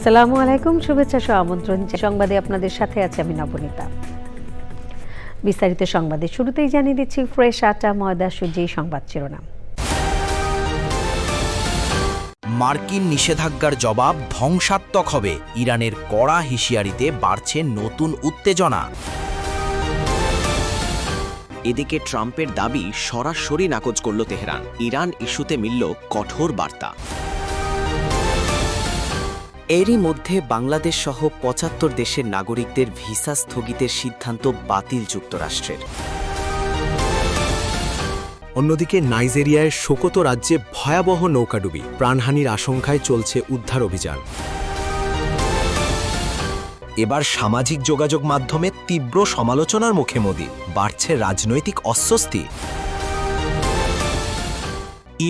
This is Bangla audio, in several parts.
আসসালামু আলাইকুম, শুভেচ্ছা সহ আমন্ত্রণ। সংবাদে আপনাদের সাথে আছে আমি নবনীতা। বিস্তারিত সংবাদে শুরুতেই জানিয়ে দিচ্ছি ফ্রেশ আটা ময়দা সুজি সংবাদ শিরোনাম। মার্কিন নিষেধাজ্ঞার জবাব ধ্বংসাত্মক হবে, ইরানের কড়া হুঁশিয়ারিতে বাড়ছে নতুন উত্তেজনা। এদিকে ট্রাম্পের দাবি সরাসরি নাকচ করল তেহরান, ইরান ইস্যুতে মিলল কঠোর বার্তা। এরই মধ্যে বাংলাদেশ সহ ৭৫ দেশের নাগরিকদের ভিসা স্থগিতের সিদ্ধান্ত বাতিল যুক্তরাষ্ট্রের। অন্যদিকে নাইজেরিয়ায় সোকোতো রাজ্যে ভয়াবহ নৌকাডুবি, প্রাণহানির আশঙ্কায় চলছে উদ্ধার অভিযান। এবার সামাজিক যোগাযোগ মাধ্যমে তীব্র সমালোচনার মুখে মোদি, বাড়ছে রাজনৈতিক অস্বস্তি।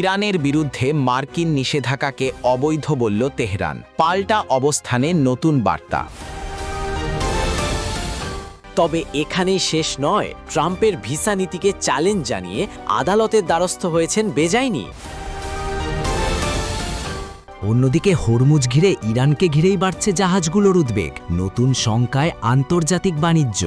ইরানের বিরুদ্ধে মার্কিন নিষেধাজ্ঞাকে অবৈধ বলল তেহরান, পাল্টা অবস্থানে নতুন বার্তা। তবে এখানেই শেষ নয়, ট্রাম্পের ভিসা নীতিকে চ্যালেঞ্জ জানিয়ে আদালতের দ্বারস্থ হয়েছেন বেজাইনি। অন্যদিকে হরমুজ ঘিরে ইরানকে ঘিরেই বাড়ছে জাহাজগুলোর উদ্বেগ, নতুন শঙ্কায় আন্তর্জাতিক বাণিজ্য।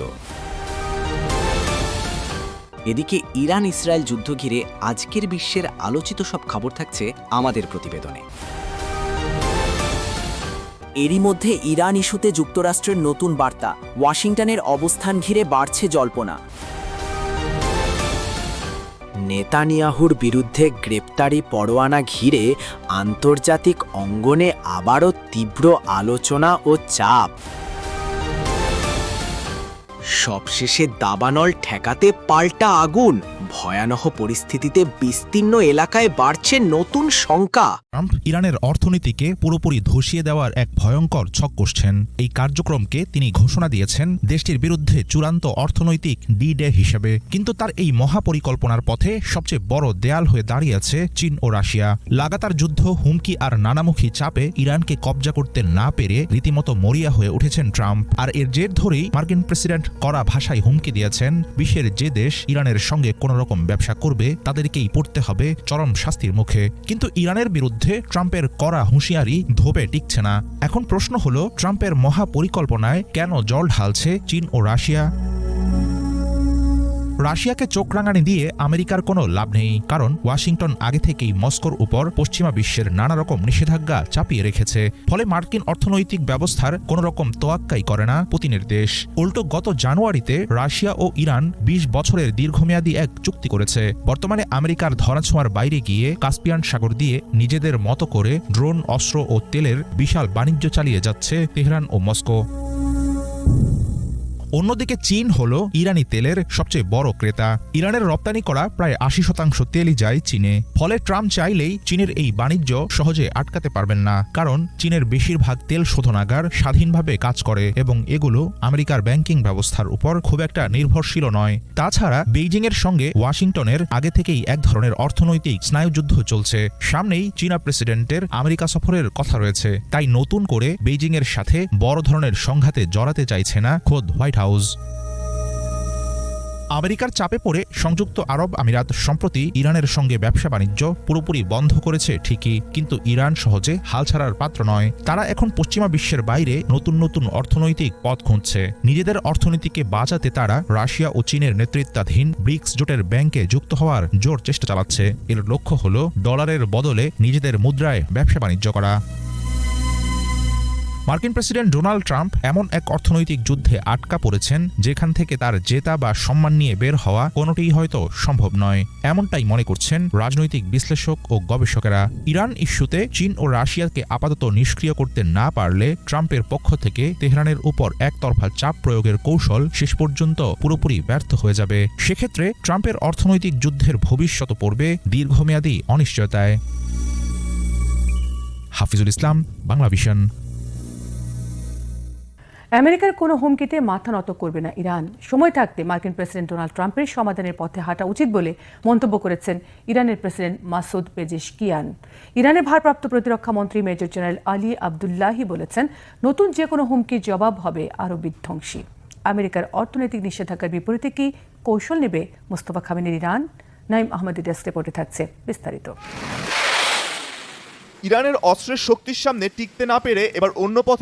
এদিকে ইরান ইসরায়েল যুদ্ধ ঘিরে আজকের বিশ্বের আলোচিত সব খবর থাকছে আমাদের প্রতিবেদনে। এরই মধ্যে ইরান ইস্যুতে যুক্তরাষ্ট্রের নতুন বার্তা, ওয়াশিংটনের অবস্থান ঘিরে বাড়ছে জল্পনা। নেতানিয়াহুর বিরুদ্ধে গ্রেপ্তারি পরোয়ানা ঘিরে আন্তর্জাতিক অঙ্গনে আবারও তীব্র আলোচনা ও চাপ। সবশেষে দাবানল ঠেকাতে পাল্টা আগুন, ভয়ানক পরিস্থিতিতে বিস্তীর্ণ এলাকায় বাড়ছে নতুন শঙ্কা। ট্রাম্প ইরানের অর্থনীতিকে পুরোপুরি ধসিয়ে দেওয়ার এক ভয়ঙ্কর ছক কষছেন। এই কার্যক্রমকে তিনি ঘোষণা দিয়েছেন দেশটির বিরুদ্ধে চূড়ান্ত অর্থনৈতিক ডি-ডে হিসেবে। কিন্তু তার এই মহাপরিকল্পনার পথে সবচেয়ে বড় দেয়াল হয়ে দাঁড়িয়েছে চীন ও রাশিয়া। লাগাতার যুদ্ধ, হুমকি আর নানামুখী চাপে ইরানকে কবজা করতে না পেরে রীতিমতো মরিয়া হয়ে উঠেছেন ট্রাম্প। আর এর জের ধরেই মার্কিন প্রেসিডেন্ট কড়া ভাষায় হুমকি দিয়েছেন, বিশ্বের যে দেশ ইরানের সঙ্গে কোনো রকম ব্যবসা করবে তাদেরকেই পড়তে হবে চরম শাস্তির মুখে। কিন্তু ইরানের বিরুদ্ধে ট্রাম্পের কড়া হুঁশিয়ারি ধোপে টিকছে না। এখন প্রশ্ন হলো, ট্রাম্পের মহাপরিকল্পনায় কেন জল ঢালছে চীন ও রাশিয়া? রাশিয়াকে চোখ রাঙানি দিয়ে আমেরিকার কোনো লাভ নেই, কারণ ওয়াশিংটন আগে থেকেই মস্কোর উপর পশ্চিমা বিশ্বের নানা রকম নিষেধাজ্ঞা চাপিয়ে রেখেছে। ফলে মার্কিন অর্থনৈতিক ব্যবস্থার কোনো রকম তোয়াক্কাই করে না পুতিনের দেশ। উল্টো গত জানুয়ারিতে রাশিয়া ও ইরান ২০ বছরের দীর্ঘমেয়াদী এক চুক্তি করেছে। বর্তমানে আমেরিকার ধরাছোঁয়ার বাইরে গিয়ে কাস্পিয়ান সাগর দিয়ে নিজেদের মতো করে ড্রোন, অস্ত্র ও তেলের বিশাল বাণিজ্য চালিয়ে যাচ্ছে তেহরান ও মস্কো। অন্যদিকে চীন হল ইরানি তেলের সবচেয়ে বড় ক্রেতা। ইরানের রপ্তানি করা প্রায় ৮০% তেলই যায় চীনে। ফলে ট্রাম্প চাইলেই চীনের এই বাণিজ্য সহজে আটকাতে পারবেন না, কারণ চীনের বেশিরভাগ তেল শোধনাগার স্বাধীনভাবে কাজ করে এবং এগুলো আমেরিকার ব্যাংকিং ব্যবস্থার উপর খুব একটা নির্ভরশীল নয়। তাছাড়া বেইজিংয়ের সঙ্গে ওয়াশিংটনের আগে থেকেই এক ধরনের অর্থনৈতিক স্নায়ুযুদ্ধ চলছে। সামনেই চীনা প্রেসিডেন্টের আমেরিকা সফরের কথা রয়েছে, তাই নতুন করে বেইজিংয়ের সাথে বড় ধরনের সংঘাতে জড়াতে চাইছে না খোদ হোয়াইট হাউস। আমেরিকার চাপে পড়ে সংযুক্ত আরব আমিরাত সম্প্রতি ইরানের সঙ্গে ব্যবসা বাণিজ্য পুরোপুরি বন্ধ করেছে ঠিকই, কিন্তু ইরান সহজে হাল ছাড়ার পাত্র নয়। তারা এখন পশ্চিমা বিশ্বের বাইরে নতুন নতুন অর্থনৈতিক পথ খুঁজছে। নিজেদের অর্থনীতিকে বাঁচাতে তারা রাশিয়া ও চীনের নেতৃত্বাধীন ব্রিক্স জোটের ব্যাংকে যুক্ত হওয়ার জোর চেষ্টা চালাচ্ছে। এর লক্ষ্য হল ডলারের বদলে নিজেদের মুদ্রায় ব্যবসা বাণিজ্য করা। মার্কিন প্রেসিডেন্ট ডোনাল্ড ট্রাম্প এমন এক অর্থনৈতিক যুদ্ধে আটকা পড়েছেন যেখান থেকে তার জেতা বা সম্মান নিয়ে বের হওয়া কোনোটিই হয়তো সম্ভব নয়, এমনটাই মনে করছেন রাজনৈতিক বিশ্লেষক ও গবেষকেরা। ইরান ইস্যুতে চীন ও রাশিয়াকে আপাতত নিষ্ক্রিয় করতে না পারলে ট্রাম্পের পক্ষ থেকে তেহরানের উপর একতরফা চাপ প্রয়োগের কৌশল শেষ পর্যন্ত পুরোপুরি ব্যর্থ হয়ে যাবে। সেক্ষেত্রে ট্রাম্পের অর্থনৈতিক যুদ্ধের ভবিষ্যৎ পড়বে দীর্ঘমেয়াদী অনিশ্চয়তায়। হাফিজুল ইসলাম, বাংলা ভিশন। আমেরিকার কোনো হুমকিতে মাথা নত করবে না ইরান। সময় থাকতে মার্কিন প্রেসিডেন্ট ডোনাল্ড ট্রাম্পের সমাধানের পথে হাঁটা উচিত বলে মন্তব্য করেছেন ইরানের প্রেসিডেন্ট মাসুদ পেজেশকিয়ান। ইরানের ভারপ্রাপ্ত প্রতিরক্ষা মন্ত্রী মেজর জেনারেল আলী আবদুল্লাহি বলেছেন, নতুন যে কোনো হুমকির জবাব হবে আরও বিধ্বংসী। আমেরিকার অর্থনৈতিক নিষেধাজ্ঞার বিপরীতে কি কৌশল নেবে মোস্তফা খামেনির ইরান? নাইম আহমেদের ডেস্ক রিপোর্টে থাকছে বিস্তারিত। ইরানের অস্ত্রের শক্তির সামনে টিকতে না পেরে এবার অন্য পথে